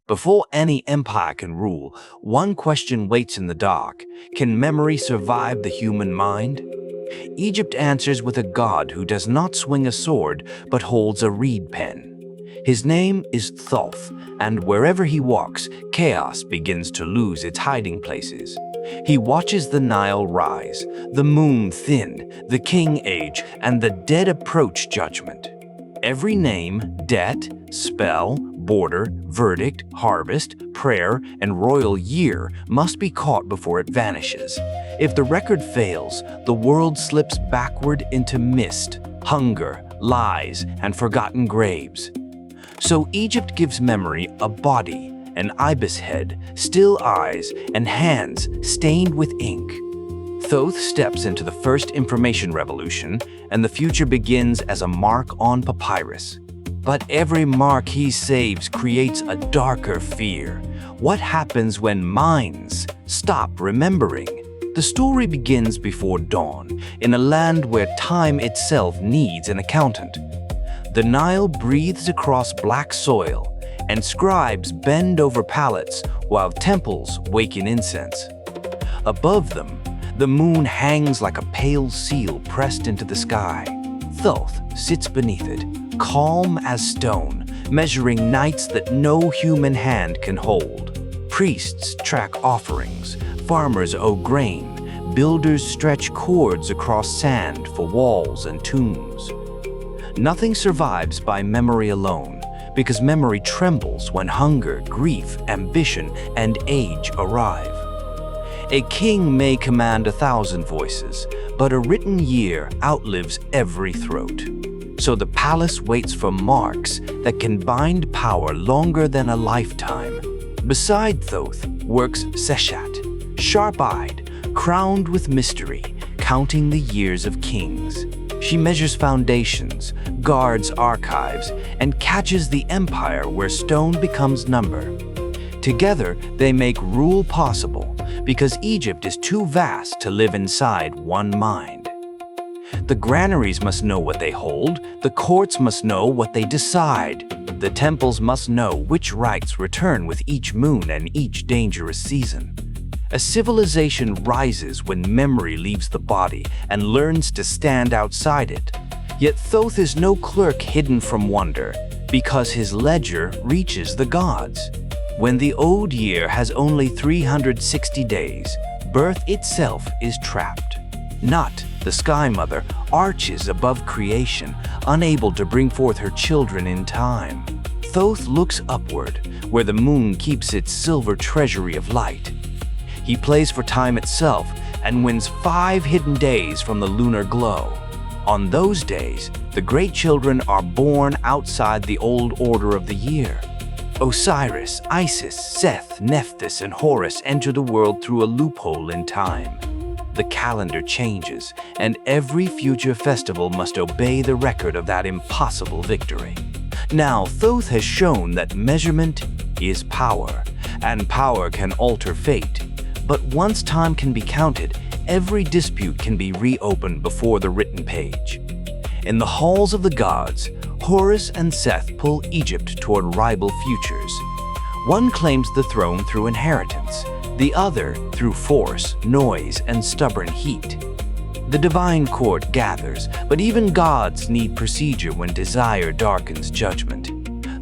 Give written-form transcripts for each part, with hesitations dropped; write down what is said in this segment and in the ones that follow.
Before any empire can rule, one question waits in the dark. Can memory survive the human mind? Egypt answers with a god who does not swing a sword but holds a reed pen. His name is Thoth, and wherever he walks, chaos begins to lose its hiding places. He watches the Nile rise, the moon thin, the king age, and the dead approach judgment. Every name, debt, spell, border, verdict, harvest, prayer, and royal year must be caught before it vanishes. If the record fails, the world slips backward into mist, hunger, lies, and forgotten graves. So Egypt gives memory a body, an ibis head, still eyes, and hands stained with ink. Thoth steps into the first information revolution, and the future begins as a mark on papyrus. But every mark he saves creates a darker fear. What happens when minds stop remembering? The story begins before dawn, in a land where time itself needs an accountant. The Nile breathes across black soil, and scribes bend over pallets while temples wake in incense. Above them, the moon hangs like a pale seal pressed into the sky. Thoth sits beneath it, calm as stone, measuring nights that no human hand can hold. Priests track offerings, farmers owe grain, builders stretch cords across sand for walls and tombs. Nothing survives by memory alone, because memory trembles when hunger, grief, ambition, and age arrive. A king may command 1,000 voices, but a written year outlives every throat. So the palace waits for marks that can bind power longer than a lifetime. Beside Thoth works Seshat, sharp-eyed, crowned with mystery, counting the years of kings. She measures foundations, guards archives, and catches the empire where stone becomes number. Together, they make rule possible, because Egypt is too vast to live inside one mind. The granaries must know what they hold, the courts must know what they decide, the temples must know which rites return with each moon and each dangerous season. A civilization rises when memory leaves the body and learns to stand outside it. Yet Thoth is no clerk hidden from wonder, because his ledger reaches the gods. When the old year has only 360 days, birth itself is trapped. Not the Sky Mother arches above creation, unable to bring forth her children in time. Thoth looks upward, where the moon keeps its silver treasury of light. He plays for time itself and wins 5 hidden days from the lunar glow. On those days, the great children are born outside the old order of the year. Osiris, Isis, Seth, Nephthys, and Horus enter the world through a loophole in time. The calendar changes, and every future festival must obey the record of that impossible victory. Now, Thoth has shown that measurement is power, and power can alter fate. But once time can be counted, every dispute can be reopened before the written page. In the halls of the gods, Horus and Seth pull Egypt toward rival futures. One claims the throne through inheritance, the other through force, noise, and stubborn heat. The divine court gathers, but even gods need procedure when desire darkens judgment.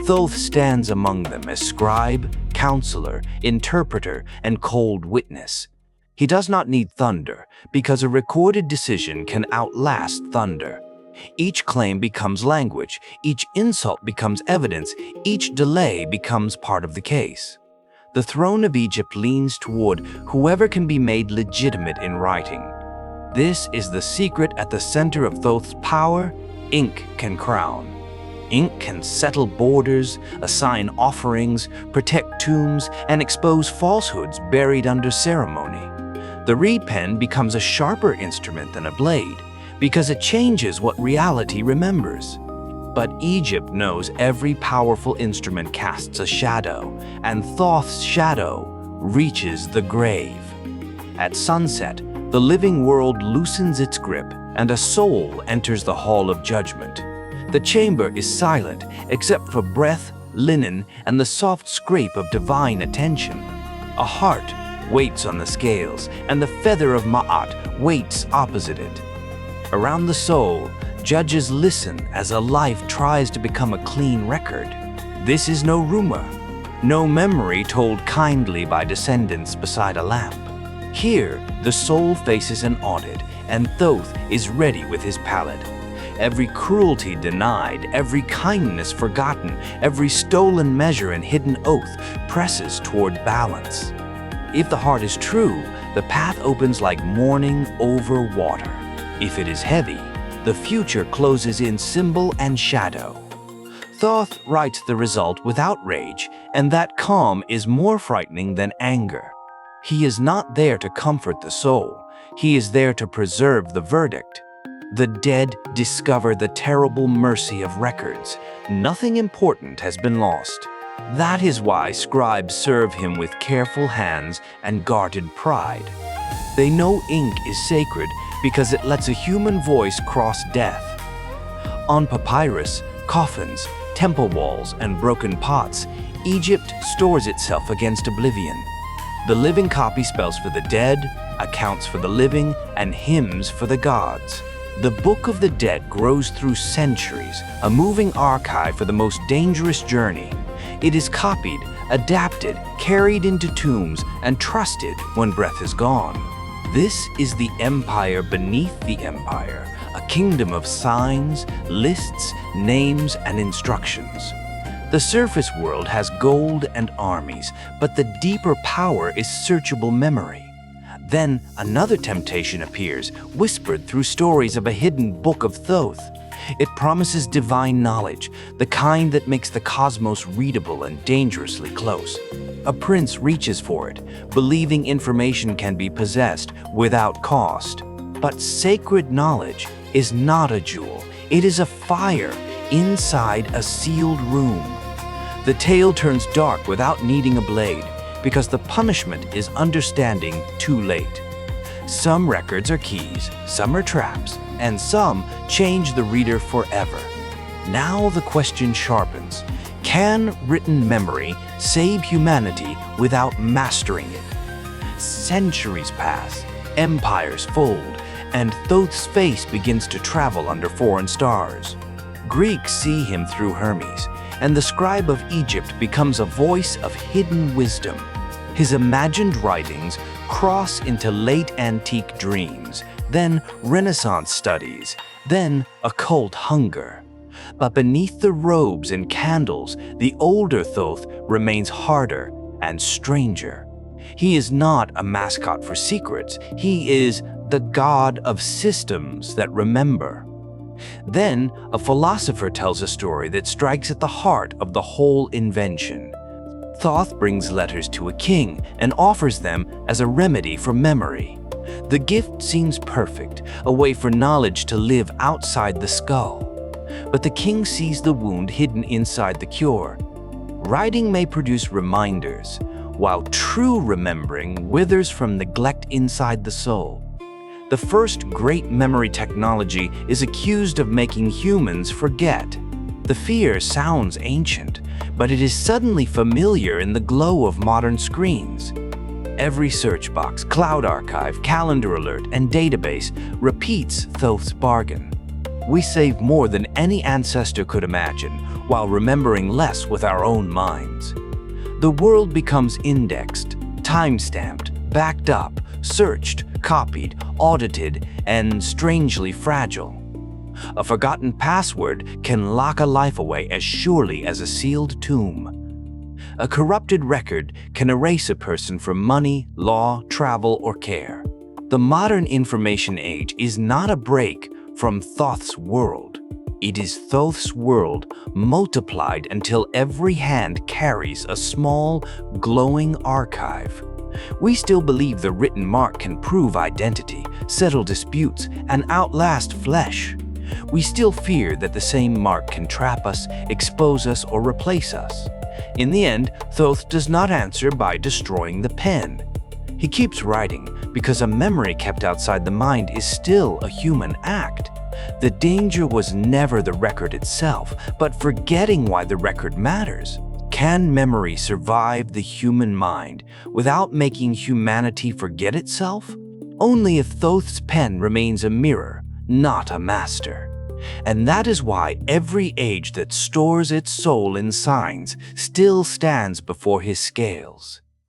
Thoth stands among them as scribe, counselor, interpreter, and cold witness. He does not need thunder, because a recorded decision can outlast thunder. Each claim becomes language, each insult becomes evidence, each delay becomes part of the case. The throne of Egypt leans toward whoever can be made legitimate in writing. This is the secret at the center of Thoth's power. Ink can crown. Ink can settle borders, assign offerings, protect tombs, and expose falsehoods buried under ceremony. The reed pen becomes a sharper instrument than a blade, because it changes what reality remembers. But Egypt knows every powerful instrument casts a shadow, and Thoth's shadow reaches the grave. At sunset, the living world loosens its grip, and a soul enters the hall of judgment. The chamber is silent except for breath, linen, and the soft scrape of divine attention. A heart waits on the scales, and the feather of Ma'at waits opposite it. Around the soul, judges listen as a life tries to become a clean record. This is no rumor, no memory told kindly by descendants beside a lamp. Here, the soul faces an audit, and Thoth is ready with his palette. Every cruelty denied, every kindness forgotten, every stolen measure and hidden oath presses toward balance. If the heart is true, the path opens like morning over water. If it is heavy, the future closes in symbol and shadow. Thoth writes the result without rage, and that calm is more frightening than anger. He is not there to comfort the soul. He is there to preserve the verdict. The dead discover the terrible mercy of records. Nothing important has been lost. That is why scribes serve him with careful hands and guarded pride. They know ink is sacred because it lets a human voice cross death. On papyrus, coffins, temple walls, and broken pots, Egypt stores itself against oblivion. The living copy spells for the dead, accounts for the living, and hymns for the gods. The Book of the Dead grows through centuries, a moving archive for the most dangerous journey. It is copied, adapted, carried into tombs, and trusted when breath is gone. This is the empire beneath the empire, a kingdom of signs, lists, names, and instructions. The surface world has gold and armies, but the deeper power is searchable memory. Then another temptation appears, whispered through stories of a hidden book of Thoth. It promises divine knowledge, the kind that makes the cosmos readable and dangerously close. A prince reaches for it, believing information can be possessed without cost. But sacred knowledge is not a jewel. It is a fire inside a sealed room. The tale turns dark without needing a blade, because the punishment is understanding too late. Some records are keys, some are traps, and some change the reader forever. Now the question sharpens. Can written memory save humanity without mastering it? Centuries pass, empires fold, and Thoth's face begins to travel under foreign stars. Greeks see him through Hermes, and the scribe of Egypt becomes a voice of hidden wisdom. His imagined writings cross into late antique dreams, then Renaissance studies, then occult hunger. But beneath the robes and candles, the older Thoth remains harder and stranger. He is not a mascot for secrets. He is the god of systems that remember. Then, a philosopher tells a story that strikes at the heart of the whole invention. Thoth brings letters to a king and offers them as a remedy for memory. The gift seems perfect, a way for knowledge to live outside the skull. But the king sees the wound hidden inside the cure. Writing may produce reminders, while true remembering withers from neglect inside the soul. The first great memory technology is accused of making humans forget. The fear sounds ancient, but it is suddenly familiar in the glow of modern screens. Every search box, cloud archive, calendar alert, and database repeats Thoth's bargain. We save more than any ancestor could imagine, while remembering less with our own minds. The world becomes indexed, time-stamped, backed up, searched, copied, audited, and strangely fragile. A forgotten password can lock a life away as surely as a sealed tomb. A corrupted record can erase a person from money, law, travel, or care. The modern information age is not a break from Thoth's world. It is Thoth's world multiplied until every hand carries a small, glowing archive. We still believe the written mark can prove identity, settle disputes, and outlast flesh. We still fear that the same mark can trap us, expose us, or replace us. In the end, Thoth does not answer by destroying the pen. He keeps writing because a memory kept outside the mind is still a human act. The danger was never the record itself, but forgetting why the record matters. Can memory survive the human mind without making humanity forget itself? Only if Thoth's pen remains a mirror, not a master. And that is why every age that stores its soul in signs still stands before his scales.